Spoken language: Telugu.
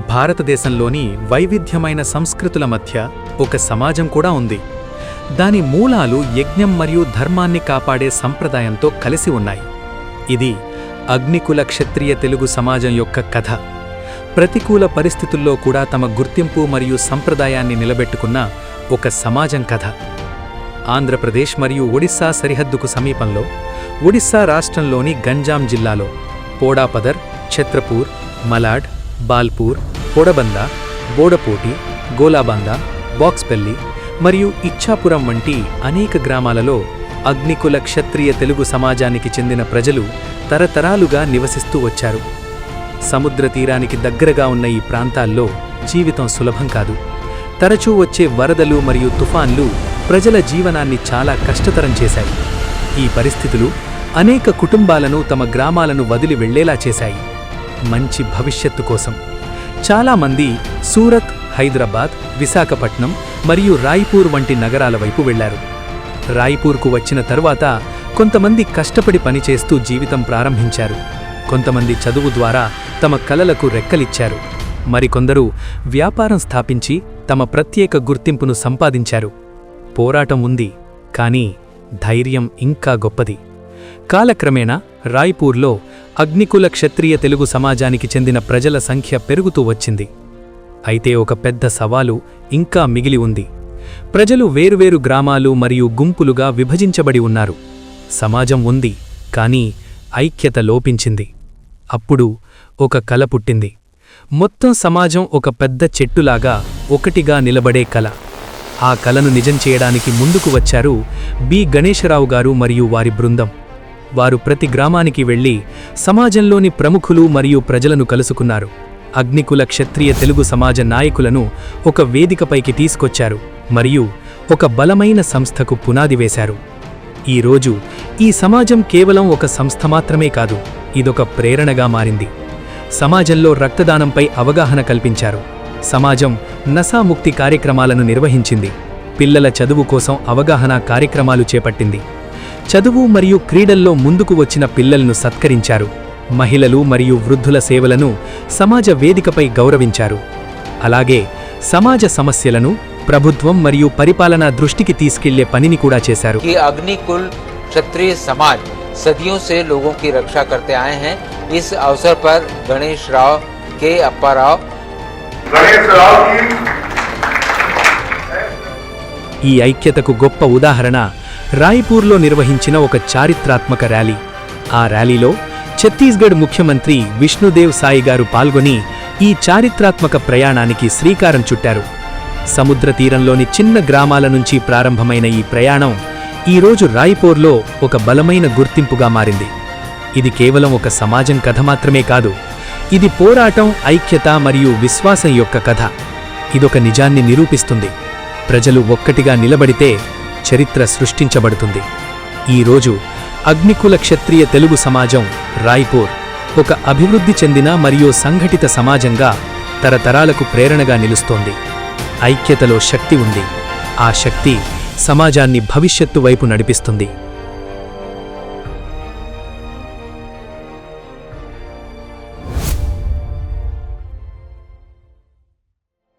భారతదేశంలోని వైవిధ్యమైన సంస్కృతుల మధ్య ఒక సమాజం కూడా ఉంది. దాని మూలాలు యజ్ఞం మరియు ధర్మాన్ని కాపాడే సంప్రదాయంతో కలిసి ఉన్నాయి. ఇది అగ్నికుల క్షత్రియ తెలుగు సమాజం యొక్క కథ. ప్రతికూల పరిస్థితుల్లో కూడా తమ గుర్తింపు మరియు సంప్రదాయాన్ని నిలబెట్టుకున్న ఒక సమాజం కథ. ఆంధ్రప్రదేశ్ మరియు ఒడిశా సరిహద్దుకు సమీపంలో ఒడిశా రాష్ట్రంలోని గంజాం జిల్లాలో పోడాపదర్, ఛత్రపూర్, మలాడ్, బాల్పూర్, పొడబంద, బోడపోటి, గోలాబంద, బాక్స్పల్లి మరియు ఇచ్ఛాపురం వంటి అనేక గ్రామాలలో అగ్నికుల క్షత్రియ తెలుగు సమాజానికి చెందిన ప్రజలు తరతరాలుగా నివసిస్తూ వచ్చారు. సముద్ర తీరానికి దగ్గరగా ఉన్న ఈ ప్రాంతాల్లో జీవితం సులభం కాదు. తరచూ వచ్చే వరదలు మరియు తుఫాన్లు ప్రజల జీవనాన్ని చాలా కష్టతరం చేశాయి. ఈ పరిస్థితులు అనేక కుటుంబాలను తమ గ్రామాలను వదిలి వెళ్లేలా చేశాయి. మంచి భవిష్యత్తు కోసం చాలామంది సూరత్, హైదరాబాద్, విశాఖపట్నం మరియు రాయ్పూర్ వంటి నగరాల వైపు వెళ్లారు. రాయ్పూర్కు వచ్చిన తరువాత కొంతమంది కష్టపడి పనిచేస్తూ జీవితం ప్రారంభించారు. కొంతమంది చదువు ద్వారా తమ కలలకు రెక్కలిచ్చారు. మరికొందరు వ్యాపారం స్థాపించి తమ ప్రత్యేక గుర్తింపును సంపాదించారు. పోరాటం ఉంది, కానీ ధైర్యం ఇంకా గొప్పది. కాలక్రమేణా రాయ్పూర్లో అగ్నికుల క్షత్రియ తెలుగు సమాజానికి చెందిన ప్రజల సంఖ్య పెరుగుతూ వచ్చింది. అయితే ఒక పెద్ద సవాలు ఇంకా మిగిలి ఉంది. ప్రజలు వేరువేరు గ్రామాలు మరియు గుంపులుగా విభజించబడి ఉన్నారు. సమాజం ఉంది, కానీ ఐక్యత లోపించింది. అప్పుడు ఒక కల పుట్టింది. మొత్తం సమాజం ఒక పెద్ద చెట్టులాగా ఒకటిగా నిలబడే కల. ఆ కలను నిజం చేయడానికి ముందుకు వచ్చారు బి గణేశరావు గారు మరియు వారి బృందం. వారు ప్రతి గ్రామానికి వెళ్లి సమాజంలోని ప్రముఖులు మరియు ప్రజలను కలుసుకున్నారు. అగ్నికుల క్షత్రియ తెలుగు సమాజ నాయకులను ఒక వేదికపైకి తీసుకొచ్చారు మరియు ఒక బలమైన సంస్థకు పునాది వేశారు. ఈరోజు ఈ సమాజం కేవలం ఒక సంస్థ మాత్రమే కాదు, ఇదొక ప్రేరణగా మారింది. సమాజంలో రక్తదానంపై అవగాహన కల్పించారు. సమాజం నశాముక్తి కార్యక్రమాలను నిర్వహించింది. పిల్లల చదువు కోసం అవగాహన కార్యక్రమాలు చేపట్టింది. చదువు మరియు క్రీడల్లో ముందుకు వచ్చిన పిల్లలను సత్కరించారు. మహిళలు మరియు వృద్ధుల సేవలను సమాజ వేదికపై గౌరవించారు. అలాగే సమాజ సమస్యలను ప్రభుత్వం మరియు పరిపాలనా దృష్టికి తీసుకెళ్లే పనిని కూడా చేశారు. अग्निकुल क्षत्रिय समाज सदियों से लोगों की रक्षा करते आए हैं. इस अवसर पर गणेश राव के अप्पा राव ఈ ఐక్యతకు గొప్ప ఉదాహరణ రాయ్పూర్లో నిర్వహించిన ఒక చారిత్రాత్మక ర్యాలీ. ఆ ర్యాలీలో ఛత్తీస్గఢ్ ముఖ్యమంత్రి విష్ణుదేవ్ సాయి గారు పాల్గొని ఈ చారిత్రాత్మక ప్రయాణానికి శ్రీకారం చుట్టారు. సముద్ర తీరంలోని చిన్న గ్రామాల నుంచి ప్రారంభమైన ఈ ప్రయాణం ఈరోజు రాయ్పూర్లో ఒక బలమైన గుర్తింపుగా మారింది. ఇది కేవలం ఒక సమాజం కథ మాత్రమే కాదు, ఇది పోరాటం, ఐక్యత మరియు విశ్వాసం యొక్క కథ. ఇదొక నిజాన్ని నిరూపిస్తుంది: ప్రజలు ఒక్కటిగా నిలబడితే చరిత్ర సృష్టించబడుతుంది. ఈరోజు అగ్నికుల క్షత్రియ తెలుగు సమాజం రాయ్పూర్ ఒక అభివృద్ధి చెందిన మరియు సంఘటిత సమాజంగా తరతరాలకు ప్రేరణగా నిలుస్తోంది. ఐక్యతలో శక్తి ఉంది. ఆ శక్తి సమాజాన్ని భవిష్యత్తు వైపు నడిపిస్తుంది.